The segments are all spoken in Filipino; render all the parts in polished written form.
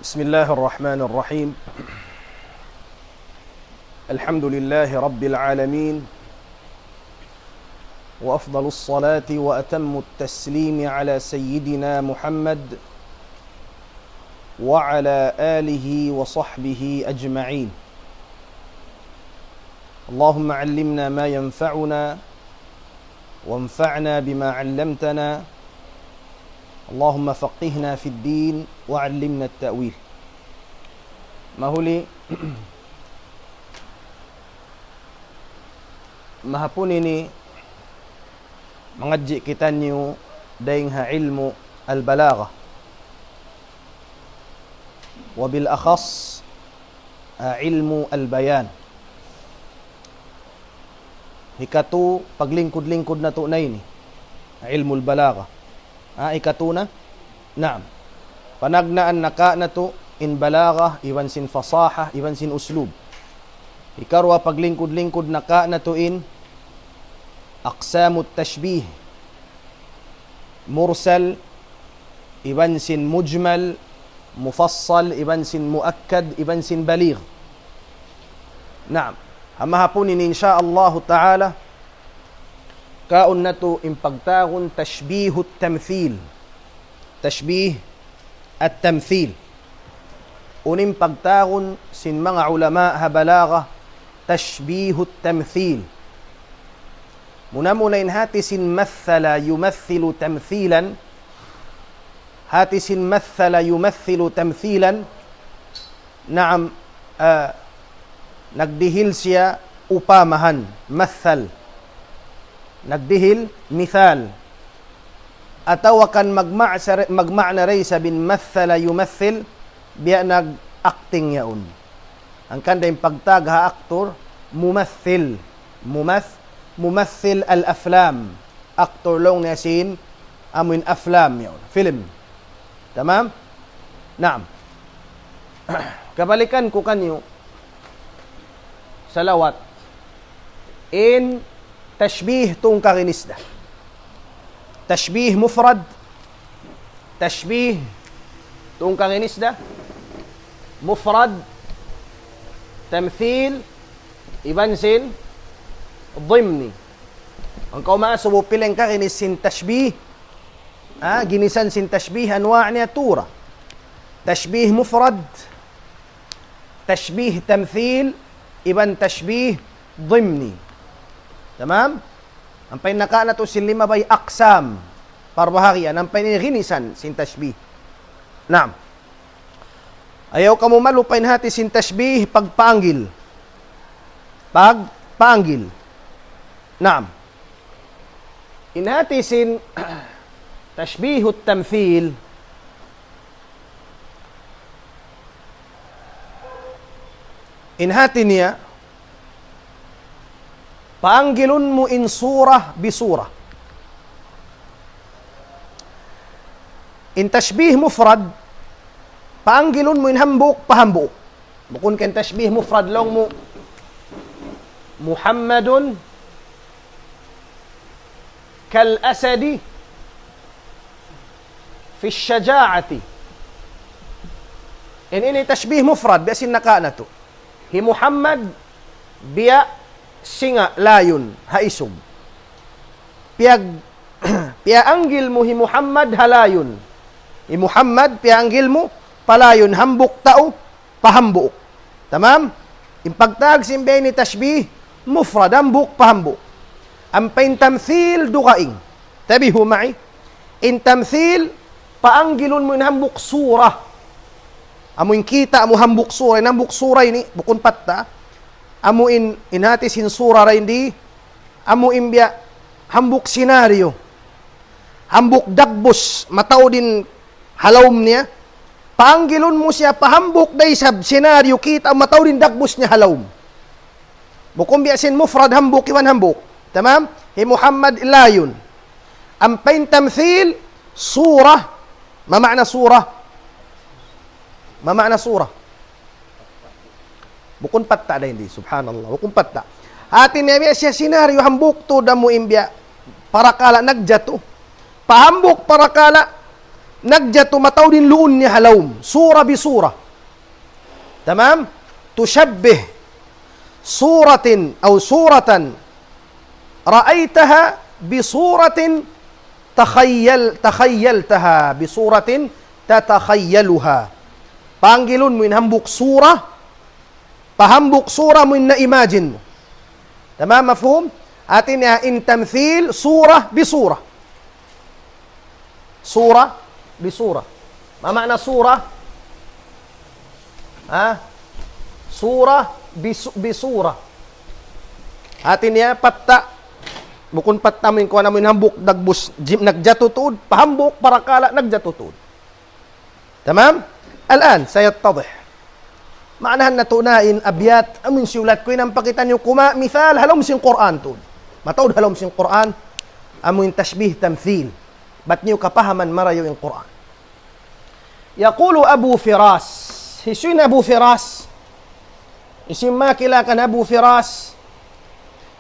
بسم الله الرحمن الرحيم. الحمد لله رب العالمين، وأفضل الصلاة وأتم التسليم على سيدنا محمد وعلى آله وصحبه أجمعين. اللهم علمنا ما ينفعنا وانفعنا بما علمتنا. اللهم فقهنا في الدين وعلمنا التأويل. Mahuli, mahapon ini mangadji kita niyo daing ha ilmu al-balagha, wa bil akhas ilmu al-bayan. Hikatu paglingkod-lingkod na to na ini ilmu al-balagha. Ikatuna, naam. Panagnaan naka na to in balagha, iwan sin fasaha, iwan sin uslub. Ikarwa paglingkod-lingkod naka na to in aqsamut tashbih, mursal, iwan sin mujmal, mufassal, iwan sin muakkad, iwan sin baligh. Naam. Hamahapon ini insyaallah ta'ala kaon na to impagtagon tashbihut tamthil. Tashbih at tamthil. Unim pagtagon sin mga ulama ha balagha tashbihut tamthil. Muna hati sin mathala yumathilu tamthilan. Hati sin mathala yumathilu tamthilan. Naam, nagdihil siya upamahan, mathal. Nagdihil, mithal. Atawakan magma'na raysa bin mathala yumathil, biya nag-acting yaon. Ang kanda yung pagtag ha aktor, mumathil. Mumathil al-aflam. Aktor long na sin, amuin aflam yaon. Film. Tamam? Naam. Kabalikan ko kanyo, salawat. In tashbih tung kaginisda. Tashbih mufrad. Tashbih tung kaginisda. Mufrad. Tamthil. Ibansin. Dhimni. Ang kaumasubo piling kaginis sin tashbih. Ginisan sin tashbih anwa' niya tura. Tashbih mufrad. Tashbih tamthil. Iban tashbih dhimni. Tamam? Ang painaka na to sin lima bay aksam. Parbahagian. Ang painiginisan sin tashbih. Naam. Ayaw ka mo malupain hati sin tashbih pagpanggil. Pagpanggil. Naam. Inhati sin tashbihut tamthil. Inhati niya paanggilun mo in surah bisurah. In tashbih mufrad, paanggilun mo in hambuk pahambuk. Bukun kan tashbih mufrad long mo Muhammadun kal asadi fi syaja'ati. Ini tashbih mufrad biasin naka na to. Hi Muhammad biya singa layon haisog. Pianggil mo hi Muhammad halayon. Hi Muhammad pianggil mo palayon hambuk tao pahambuk. Tamam? Impagtag simbay ni tashbih mufrad hambuk pahambuk. Ang pain tamthil dukaing. Tabihu ma'i. In tamthil paanggilon mo in hambuk surah. Amuin kita mo hambuk surah. In hambuk surah ini bukun patta. Amu inhatis in surah hindi, amu imbya hambuk senaryo, hambuk dagbus, matao din halawm niya, paanggilon mo siya pahambuk day sab senaryo kita, matao din dagbus niya halawm. Bukum biasin mufrad hambuk, iwan hambuk. Tamam? Hi Muhammad ilayon. Ang pain tamthil, surah, mama'na surah. Mama'na surah. Bukun patta da hindi, subhanallah. Bukun patta. Atin niya siya senaryo hambuk to damo imbya para kala nagjato. Pahambuk para kala نجت متود لؤن هلوم صورة بصورة. تمام؟ تشبه صورة أو صورة رأيتها بصورة تخيلتها بصورة تتخيلها. Panggilun mo inhambuk surah, pahambuk surah mo na-imagine mo. Tama, mafhum? Atin ya in tamthil surah bisurah. Surah bisurah. Ma makna surah? Surah bisurah. Atin ya patta bukun patta mo ko na mo inhambuk dagbus nagjatutud, pahambuk para kala nagjatutud. Tamam? الآن سيتضح معناها أن تنائن أبيات أمن سيولات كوين أم بقيتان يقوما مثال هلوم سين قرآن تود ما تود هلوم سين قرآن أمن تشبيه تمثيل باتنيو كفهما مرا يوين قرآن. يقول أبو فراس هشين أبو فراس اسم ما كلا كان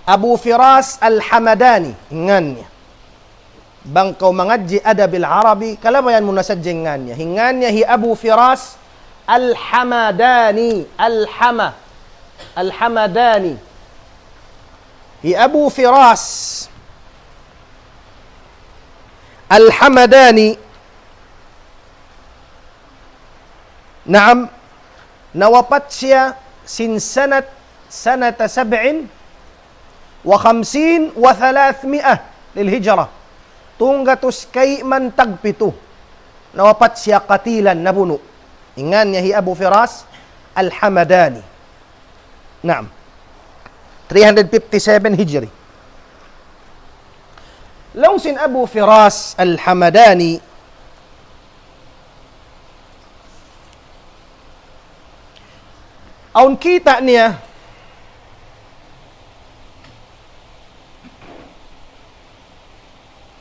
أبو فراس الحمداني إنغانيا bangkaw mangadji adabil arabi kalamayan muna sa jengannya hingannya hi Abu Firas al-Hamadani al-Hamadani hi Abu Firas al-Hamadani naam nawafat siya sin sanata 57 wa 300 lilhijrah tunggatus kay man tagpito nawapat siya katilan nabuno ingan niya hi Abu Firas al-Hamadani. Naam 357 Hijri. Law sin Abu Firas al-Hamadani aun kita niya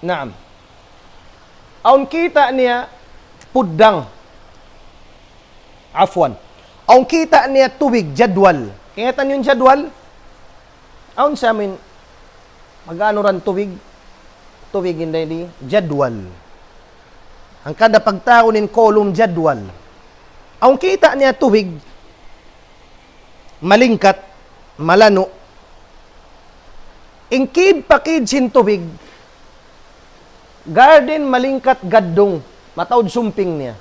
Naam. Aun kita niya pudang. Afwan. Aun kita niya tubig, jadwal. Ingatan yung jadwal? Aun sa amin, magano ran tubig? Tubig hindi di jadwal. Ang kada pagtaunin kolum jadwal. Aun kita niya tubig, malingkat, malano. Ingkid pakid sin tubig, garden malingkat gaddong matawd sumping niya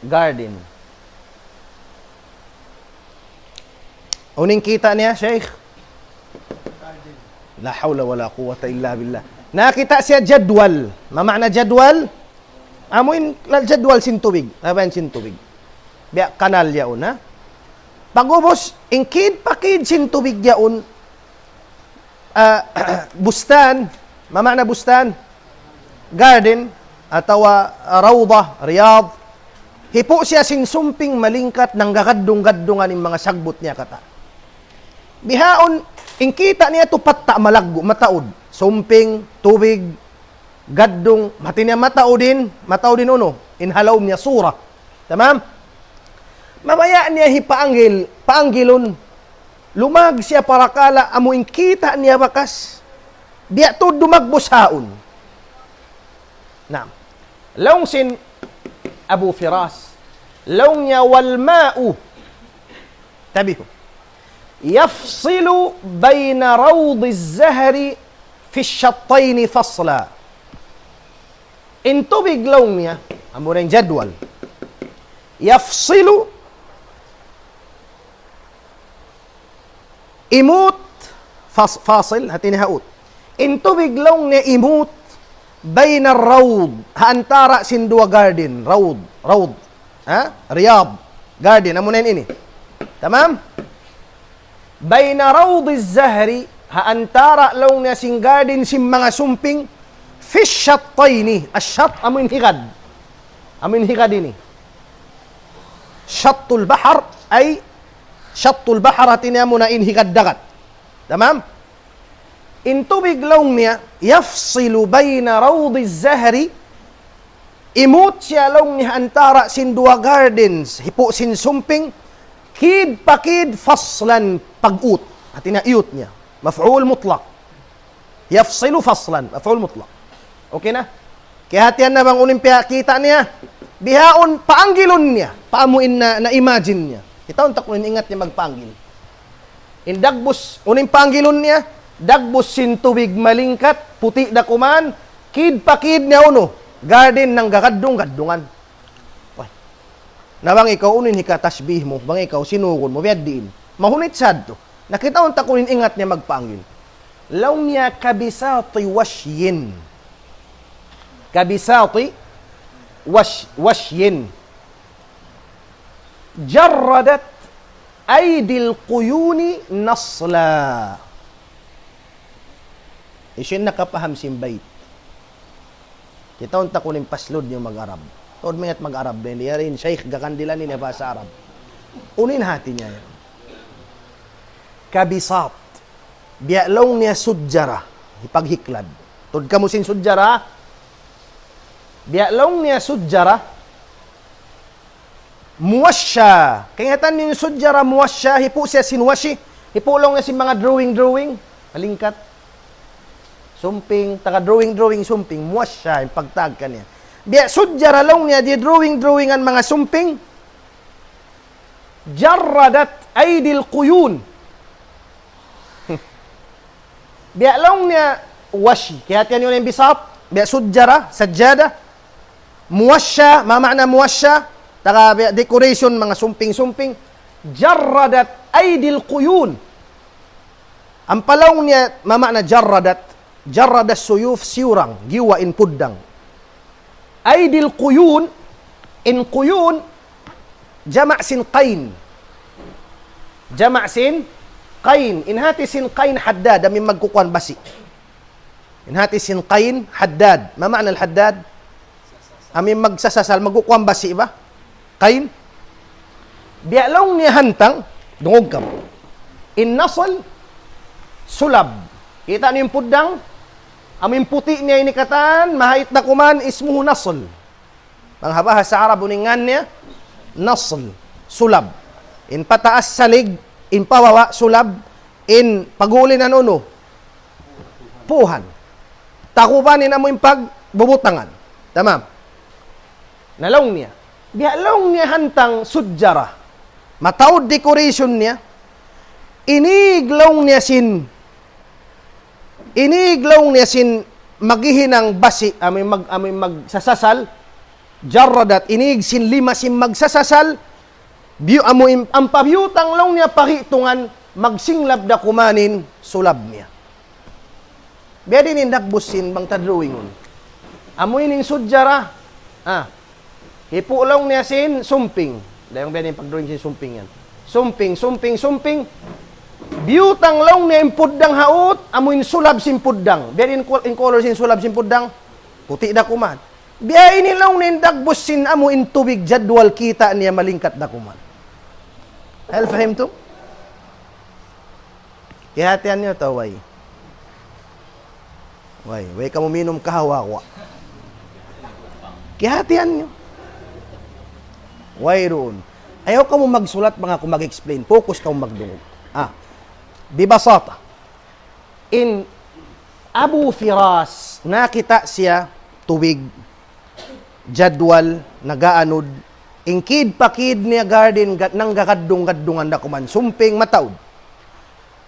garden uning kita niya Sheikh garden. La hawla wala quwwata illa billah. Nakita siya jadwal. Mamana jadwal amuin jadwal sin tubig aban sin tubig biya kanal yaon ha pagubos ingkid pakid sin tubig yaon bustan. Mamana bustan, garden, atau rawdah, riyadh. Hipo siya sinsumping malingkat ng gagaddong-gaddongan ng mga sagbot niya kata. Bihaon, ingkita niya tupatta malaggo, mataod. Sumping, tubig, gaddong, mati niya mataodin uno. Inhalaw niya surah. Tamam? Mamaya niya paanggilon. Lumag siya para kala, amo ingkita niya bakas. Dia to dumagbushaon. Naam. Laung sin Abu Firas. Laung niya wal ma'u. Tabiho. Yafsilu bayna rawd az-zahri fi ash-shattayn fasla. Intubig laung niya. Amo rin jadwal. Yafsilu imut fasil hatin haut. Intubig lang niya imut bayna rawd haantara sin dua garden rawd riyadh garden amunan ini tamam bayna rawd az-zahri haantara lang niya sin garden sin mga sumping fi shattaini ash-shatt amun higad ini shattul bahar ay shattul bahar hatin amuna in higad dagat tamam. Intubig laung niya, yafsilu bayna rawd az-zahri, imut siya laung niya antara sin dua gardens, hipo sin sumping, kid pakid faslan pag-ut. At inaiyot niya. Maf'ul mutlaq. Yafsilu faslan, maf'ul mutlaq. Okay na? Kaya hatian na bang unimpya kita niya? Bihaon, paanggilon niya. Paamuin na imagine niya. Itaon takunin, ingat niya magpaanggil. In dagbos, uning paanggilon niya, dagbos sin tubig malingkat, puti da kuman, kid pa kid niya uno, garden ng gakadung-gadungan. Na bang ikaw unin hikatasbih mo, bang ikaw sinugon mo, biyad diin. Mahunit sad to. Nakita on takunin, ingat niya magpaanggil. Law niya kabisati washyin. Kabisati washyin. Jarradat aydil quyuni nasla. Isin nakapaham simbait. Kita unta kunin paslod niyo mag-Arab. Tod mingat mag-Arab din. Yarin, Sheikh, gakandilan ni ba sa Arab. Unin hati niya yan. Kabisat. Bialong niya sudjara. Ipaghiklad. Tod ka mo sin sudjara. Bialong niya sudjara. Muwasya. Kayatan niyo sudjara muwasya. Hipo siya sinwashi. Hipulong niya si mga drawing. Malingkat. Sumping, taga-drawing, sumping, muwas siya, yung pagtag ka niya. Biya, sudjara lang niya, di drawing ang mga sumping. Jarradat aydil quyun. Biya lang niya, washi. Kaya yan yun yung bisap. Biya, sudjara, sajjada. Muwas siya, mamana muwas siya. Taga, decoration, mga sumping. Jarradat aydil quyun. Ang palaw niya, mamana jarradat. Jarrada suyuf siurang, giwa in puddang. Aydil quyun, in quyun, jama' sin qain. Jama' sin qain. Inhati sin qain haddad, amin magkukuan basi. Inhati sin qain haddad. Ma ma'na al-haddad? Amin magsasasal, magkukuan basi ba? Qain. Bialaw niya hantang, dungog ka. In nasal, sulab. Kita niyo yung puddang? Amin puti niya inikatan, mahait na kuman, ismuhu nasl. Panghabahas sa Arab, uningan niya, nasl, sulab. In pataas salig, in pawawa, sulab, in pagulin na uno, puhan. Takubanin mo yung pagbubutangan. Tamam. Nalaw niya. Bialaw niya hantang sudjara. Matawad decoration niya. Iniglaw niya sin maghihinang basi, amin magsasasal, jarradat, inig sin lima sin magsasasal, ang pabiyutang lang niya pakitungan, magsinglab da kumanin, sulab niya. Biya din indakbusin bang tadruingon. Amoy ning sudjara, hipo lang niya sin sumping. Dahil biya din pagdrawing sin sumping yan. Sumping, biyutang long na impuddang haot, amuin sulab simpuddang. Biya in color sin sulab simpuddang, puti da kuman. Biya inilong na indagbos sin amuin tubig jadwal kita niya malingkat da kuman. Hal fahim to? Kihatian niyo to, way. Way ka muminom kahawawa. Kihatian niyo. Way roon. Ayaw ka mo magsulat mga kung mag-explain. Focus ka mo magdungog. Bibasata. In Abu Firas, nakita siya tubig, jadwal, nagaanod, ingkid pakid niya garden, nang gakadung-gadungan na kuman, sumping mataod.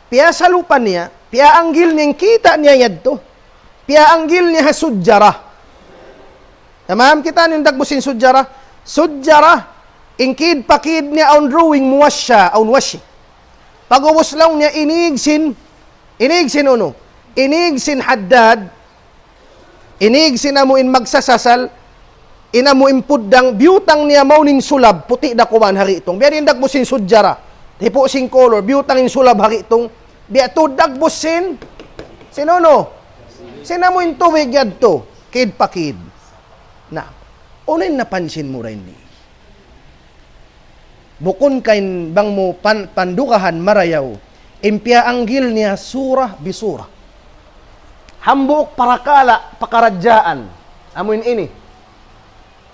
Piya sa lupa niya, piya anggil niyang kita niya yadto. Piya anggil niya sudjara. Tamam, kita niyong dagbusin sudjara. Sudjara, ingkid pakid niya on drawing muwasya, on washi. Pag-ubos lang niya, inigsin haddad, inigsin amuin magsasasal, inamuin puddang, biyutang niya mauning sulab, puti da kuman hari itong. Biya rin dagbusin sudjara, hipo sing color, biyutang in sulab hari itong, biya to dagbusin, sinono? Sinamuin tuwig yad to, kid pa kid. Na, unin napansin mo rin ni. Bukon kain bang mo pandukahan marayaw, impya anggil niya surah bisurah. Hambuk parakala pakaradyaan. Amuin ini.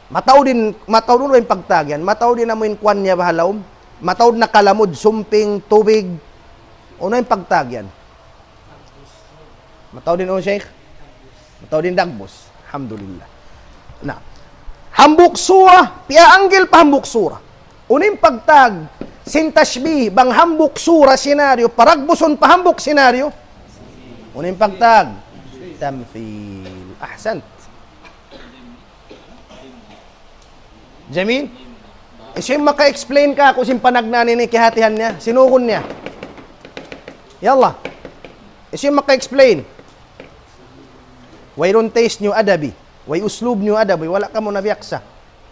Mataw din yung pagtagyan. Mataw din amuin kwan niya bahalaw. Mataw na kalamod, sumping, tubig. Una yung pagtagyan. Mataw din o Sheikh? Mataw din dagbos. Alhamdulillah. Na. Hambuk sura, pianggil pahambuk sura. Unim pagtag, sin tashbih, bang hambuk sura senaryo, paragbuson pahambuk senaryo. Unim pagtag, tamthil. Ahsant. Jamil? Isim maka-explain ka kung sin panagnanin ni kihatihan niya, sinukon niya. Yalla. Isim maka-explain. Wayron taste nyo adabi. Way uslub nyo adabi. Wala ka mo na biyaksa.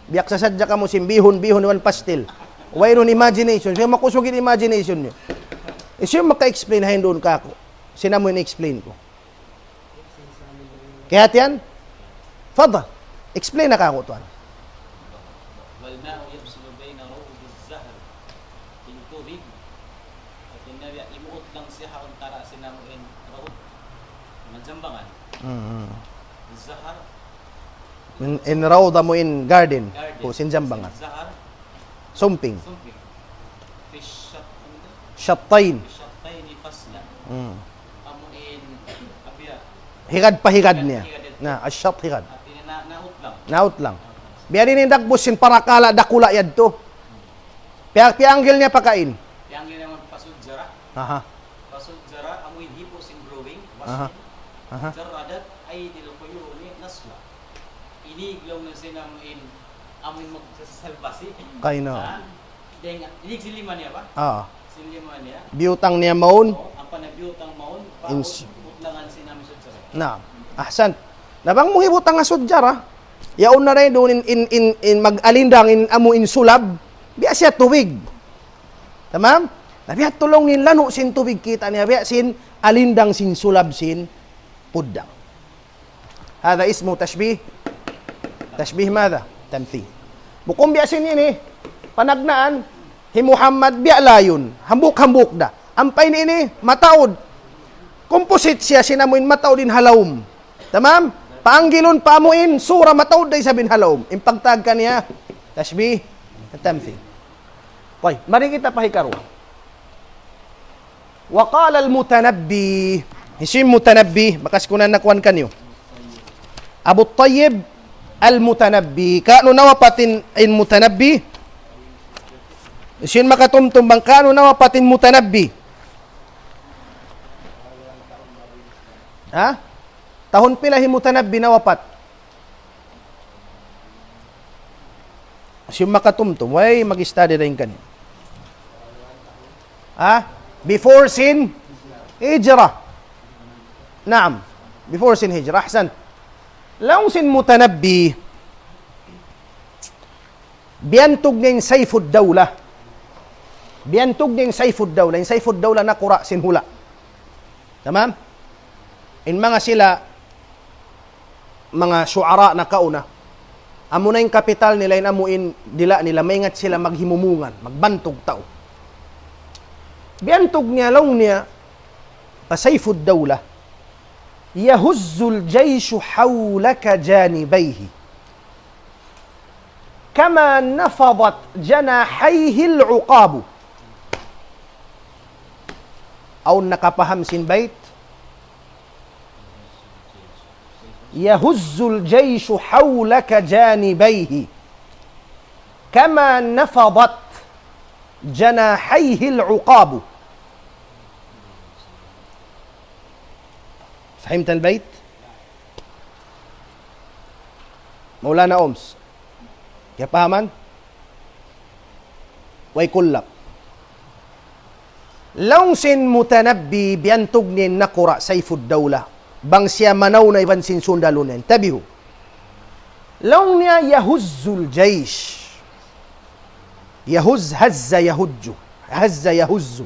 Biyaksa sadya ka mo simbihon-bihon wan pastil. Wayron imagination. Siya makusugin imagination nyo. Isim maka-explain hayin doon ka ako. Sina mo in-explain ko. Kihatihan? Fadal. Explain na ka ako tuan. والماء يفصل بين روض الزهر in tubig at inabi imuot lang siya antara sinamuin rood manjambangan zahar In rawda mo in garden. O sinjambangan. zahar Sumping. fish Shattayn. shattayn fasla amuin abya Higad pa higad niya. Na, asyat higad. at naut lang Naut lang. Biyanin ni dagbus sin parakala dakula yad to. Pianggil niya pakain. yang naman pasudjara Aha. pasudjara amuin hipo sin growing Aha. washin Aha. jaradat ay tilukuyuni nasla iniglaw na sinamuin amuin magsasalbasi Kaino. deng inig siliman niya ba Ah. siliman niya Biutang niya maun. ang panagbiutang maon Ins- pautlangan sinami sudsara Na. Ahsan. Nabang mo hibutang nga sudyara. Yaon na rin doon in mag-alindang in amo in sulab. Biya siya tubig. Tamam? Nabiya tulong nin lano sin tubig kita niya. Biya sin alindang sin sulab sin puddang. Hada ismu tashbih. Tashbih mada? Tamthil. Bukom biya sin ini. Panagnaan. Hi Muhammad biya layon. Hambuk-hambuk da. Ampay ni ini mataod. Composite siya sinamuin mataod din halawm. Tamam? Paanggilon pamuin sura mataod day sabin halawm. Impagtag ka niya. Tashbih. Tamthil. Tay, mari kita pahikaro. Wa qala al-mutanabbi. Isim mutanabbi, bakas kunan nakuan kanyo. Abu Tayyib al-mutanabbi. Kano nawapatin in mutanabbi? Isin makatumtum bang kano nawapatin mutanabbi? Ha? Tahon pila himutanabbi nawapat? Isin makatumtum, way mag-study rin kanyo. Ha? Before sin hijrah. Naam. Before sin hijrah. Ahsan. Laong sin mutanabbi, biyantog na yung Saifud Dawla. Biyantog na yung Saifud Dawla. Yung Saifud Dawla na kura sin hula. Tamam? In mga sila, mga syuara na kauna, amo na yung kapital nila, yung amuin dila nila, maingat sila maghimumungan, magbantog tao. Biyantog niya, laong niya, Saifud Dawla, yahuzzul jayshu hawlaka janibaihi kama nafadat janahayhi al-uqabu. Aw nakapaham sin bait? Yahuzzul jayshu hawlaka janibaihi kama nafadat janahayhi al-uqabu. فهمت البيت؟ مولانا أمس كيف فهمان؟ ويقول لك لون سن متنبي بينتقني نقرأ سيف الدولة بان سيا منونا يبان سن سندالون انتبهوا لون يهز الجيش يهز هز يهج هز يهز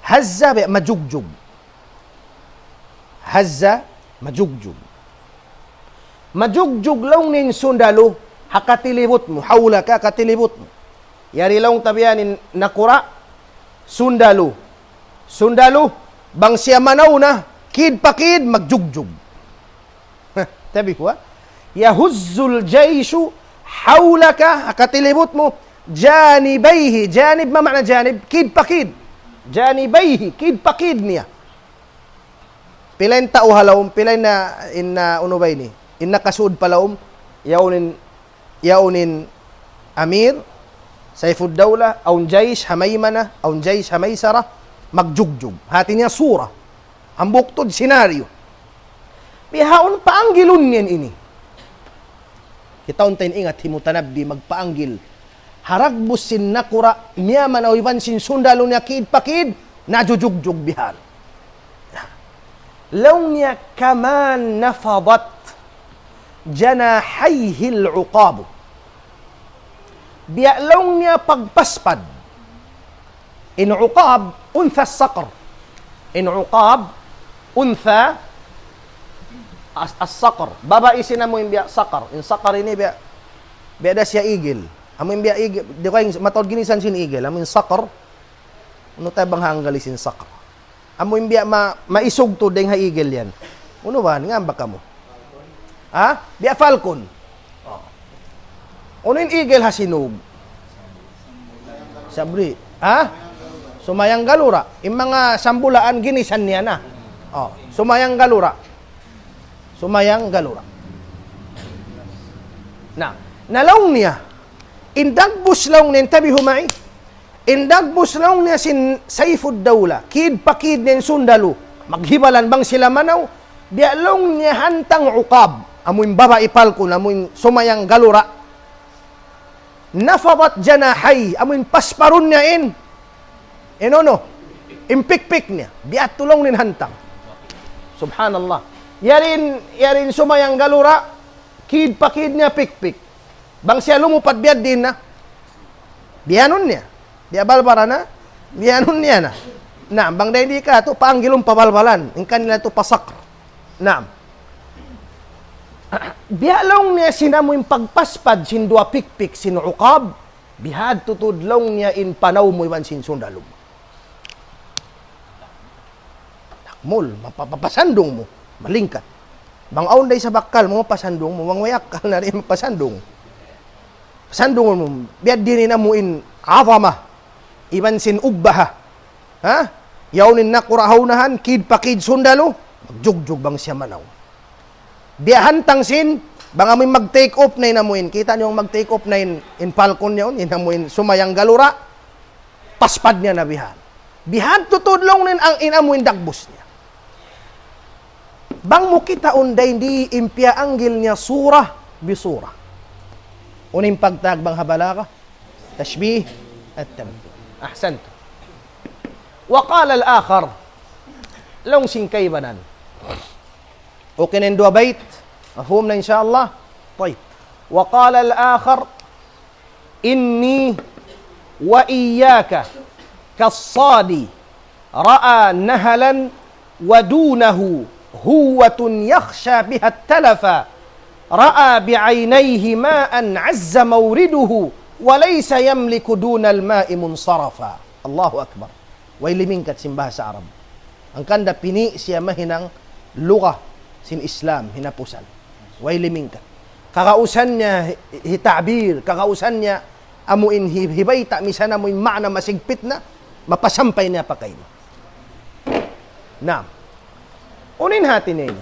هز مجوجب Hazza, majugjug. Majugjug lang nin sundalo, hakatilibot mo, hawla ka, katilibot mo. Yari lang tabianin nakura, sundalo. Sundalo, bang siya manaw na, kid pa kid, magjugjug. Tabi ko ha? Yahuzzul jayshu, hawla ka, hakatilibot mo, janibayhi. Janib, ma makna janib? Kid pa kid. Janibayhi, kid pa kid niya. Pilain tao halawom, pilain na in uno ba ini? In nakasuod palawom, yawnin yaunin Amir, Saifud Dawla, aun Jaish Hamaymana, aun Jaish Hamaysara, magjugjug. Hati niya sura. Ang buktod, senaryo. Pihaon paanggilon niyan ini. Kita untain ingat, himutanabdi, magpaanggil. Haragbus sin nakura, miyaman o iwan sin sundalo niya kiid pakid, najujugjug bihan. Law niya kaman nafadat janahayhi al-uqabu. Biya law niya pagpaspad. In uqab, untha as-saqr. In uqab, untha as-saqr. Babae sina mo yung biya saqar. In saqar ini biya da siya igil. Amin biya igil. Di ko yung matawad ginisan sin igil. Amin saqar. Ano tayo bang hanggali sin saqar? Amin biya maisog to deng ha igil yan. Ano ba? Nga baka mo? Ha? Biya falcon. Ano yung igil ha sinog? Sabri. Ha? Sumayang galura. Yung mga sambulaan ginisan niya na. Sumayang galura. Sumayang galura. Nalaw niya. Indagbus law niya, tabi humay. Indagbus law niya sin Saifud Dawla. Kid pakid niya sundalo. Maghibalan bang sila manaw? Biya law niya hantang uqab. Amoy baba ipalkon, amoy sumayang galura. Nafadat janahay. Amoy pasparon niya in. Inono. Impikpik niya. Biya tulong nin hantang. Subhanallah. Yarin sumayang galura, kid pa kid niya pikpik. Bang siya lumupad biyad din na. Biyanon niya. Biya balbara na. Biyanon niya na. Bang dahil di ka, ito paanggilong pabalbalan. Yung kanila ito pasakr. Biyalong niya sinamoy pagpaspad sin dua pikpik sin uqab. Bihad tutudlong niya in panaw mo iwan sin sundalom. Nakmol, mapapasandong mo. Malingkat. Bang aon day sa bakal mo, pasandong mo. Bang wayak na rin pasandong. Pasandong mo. Biad din na mo in avama. Iban sin ubbaha. Ha? Yaunin na kurahawnahan, kid pa kid sundalo. Magjugjug bang siya manaw. Biyahan tangsin, bang amoy mag-take off na inamuin. Kita niyo mag-take off na in falcon niya, inamuin sumayang galura. Paspad niya na bihan. Bihan tutudlong nin ang inamuin dagbus niya. Bang mo kita unday di impya anggil niya surah bisura. Uning pagtag bang habala ka? Tashbih at tamthil. Ahsantu. Wa qala al-akhar. Long singkay banan. Okay na yung dua bait? Mafhum na insyaAllah? طيب. Wa qala al-akhar. Inni wa iyaka kassadi ra'a nahalan wa dunahu هوة يخشى بها التلفا رأى بعينيه ماء عز مورده وليس يملك دون الماء منصرفا الله أكبر ويلي منك تسمبها سعرب أن كان دا بني سيما هنang لغة سين إسلام هنا بوسان ويلي منك كغاوسان niya تعبير كغاوسان niya amuin hibay ta misana mo yung makna masigpit na mapasampay niya pa kayo. Unin hati ninyo.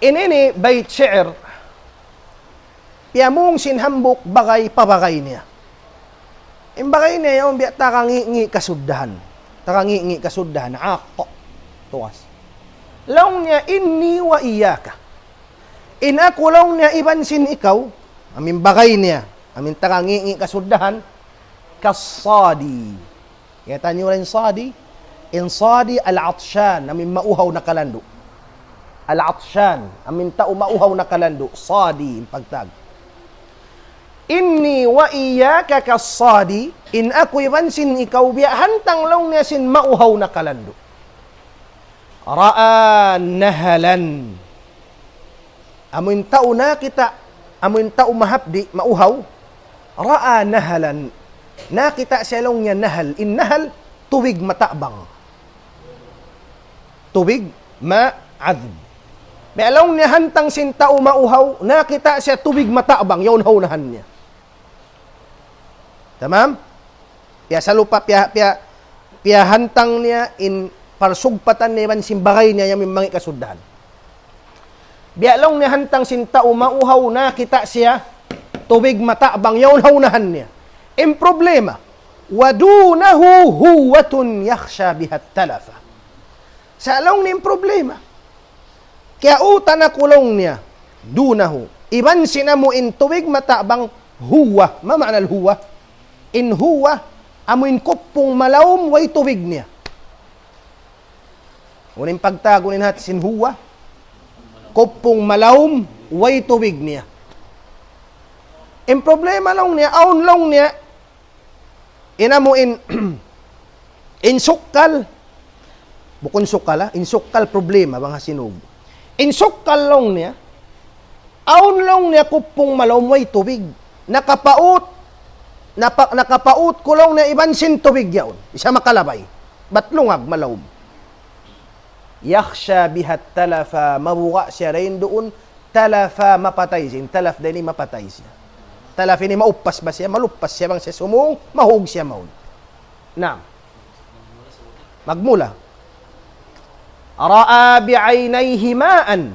Inini bait shi'r piyamong sinhambok bagay pabagay niya. Imbagay niya yung biya takangi kasuddahan. Takangi kasuddahan. Ako. Tuwas. Law niya inni wa iyaka. Inaku law niya ibansin ikaw. Amin bagay niya. Amin takangi kasuddahan. Kassadi. Kita niyo rin sadi. Insadi al-atsyan, amin mauhaw na kalando. Al-atsyan, amin tao mauhaw na kalando. Sadi, pagtag. Inni wa iyaka kassadi, in ako'y bansin ikaw biya, hantang law niya sin mauhaw na kalando. Ra'a nahalan. Amin tao na kita, amin tao mahapdi, mauhaw. Ra'a nahalan. Nakita siya law niya nahal. In nahal, tuwig matabang. Tubig, ma'adhb. May along niya hantang sintao mauhaw, nakita siya tubig matabang, yaon hawnahan niya. Tamam? Piya sa lupa, piya hantang niya in parsugpatan niya man simbagay niya yung mga kasuddahan. Bialong niya hantang sintao, mauhaw na kita siya, tubig matabang, yaon haunahan niya. Ang problema, wadunahu huwatun yakhsha bihat talafa. Sa along niyang problema. Kaya uta na kulong niya, dunahu. Iban sinamuin tubig matabang huwa. Mamanal huwa. In huwa, amuin kupong malawom, way tubig niya. Uning pagtago ni natin sin huwa, kupong malawom, way tubig niya. Ang problema lang niya, aon lang niya, inamuin, insukal, bukon sukal ha, insukal problema, bang hasinog. Insukal lang niya, aon lang niya kupong malawom, way tubig. Nakapaut ko lang na iban sin tubig yaon. Isa makalabay. Batlungag malawom. Yakhsha bihat talafa, mabuka siya rin doon, talafa mapatay siya. Talaf din mapatay siya. Talaf ini maupas ba siya, malupas siya bang siya sumung, mahug siya maun. Na. Magmula. Ra'a bi'aynayhi ma'an.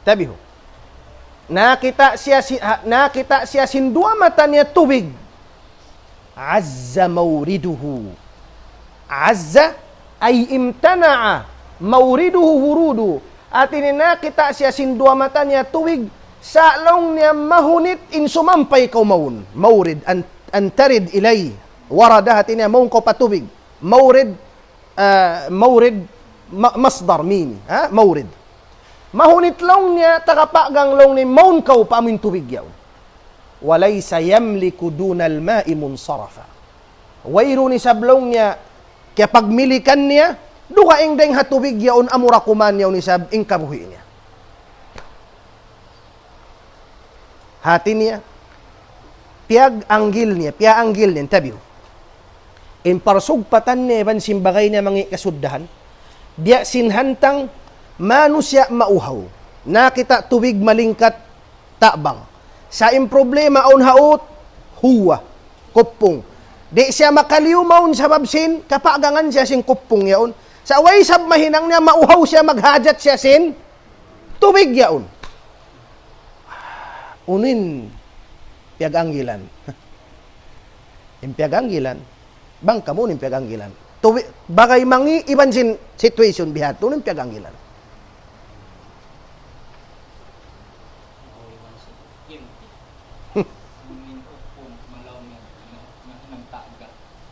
Tabiho. Nakita siya sindua mata niya tubig. Azza mawriduhu. Azza ay imtana'a mawriduhu wurudu. At nakita siya sindua mata niya tubig, sa long niya mahunit insumampay kaw maun. Mawrid, antarid ilay. Warada hati niya maun ko patubig. Mawrid, masdar mini. Mawrid. Mahunit long niya, takapagang long ni maun kaw pa amin tubig yaw. Walaysa yamliku dunal ma'i munsarafa. Wayro ni sablong niya, kaya pagmilikan niya, duka ing deng hatubig yaon amurakuman yaw ni sab ing kabuhi niya. Hati niya, piag-anggil niya, tabiho. In parsugpatan niya, ban simbagay niya mga kasuddahan, diya sinhantang manusya mauhaw. Nakita tubig malingkat tabang. Sa im problema on haot, huwa, kupong. Di siya makaliw maun sa babsin, kapagangan siya sin kupong yaon. Sa way sab mahinang niya, mauhaw siya, maghajat siya sin tubig yaon. Unin, piag-anggilan. Im piag-anggilan, bang kamo nin piag-anggilan. Bagay mangi iban sin situation bihat, unin piag-anggilan.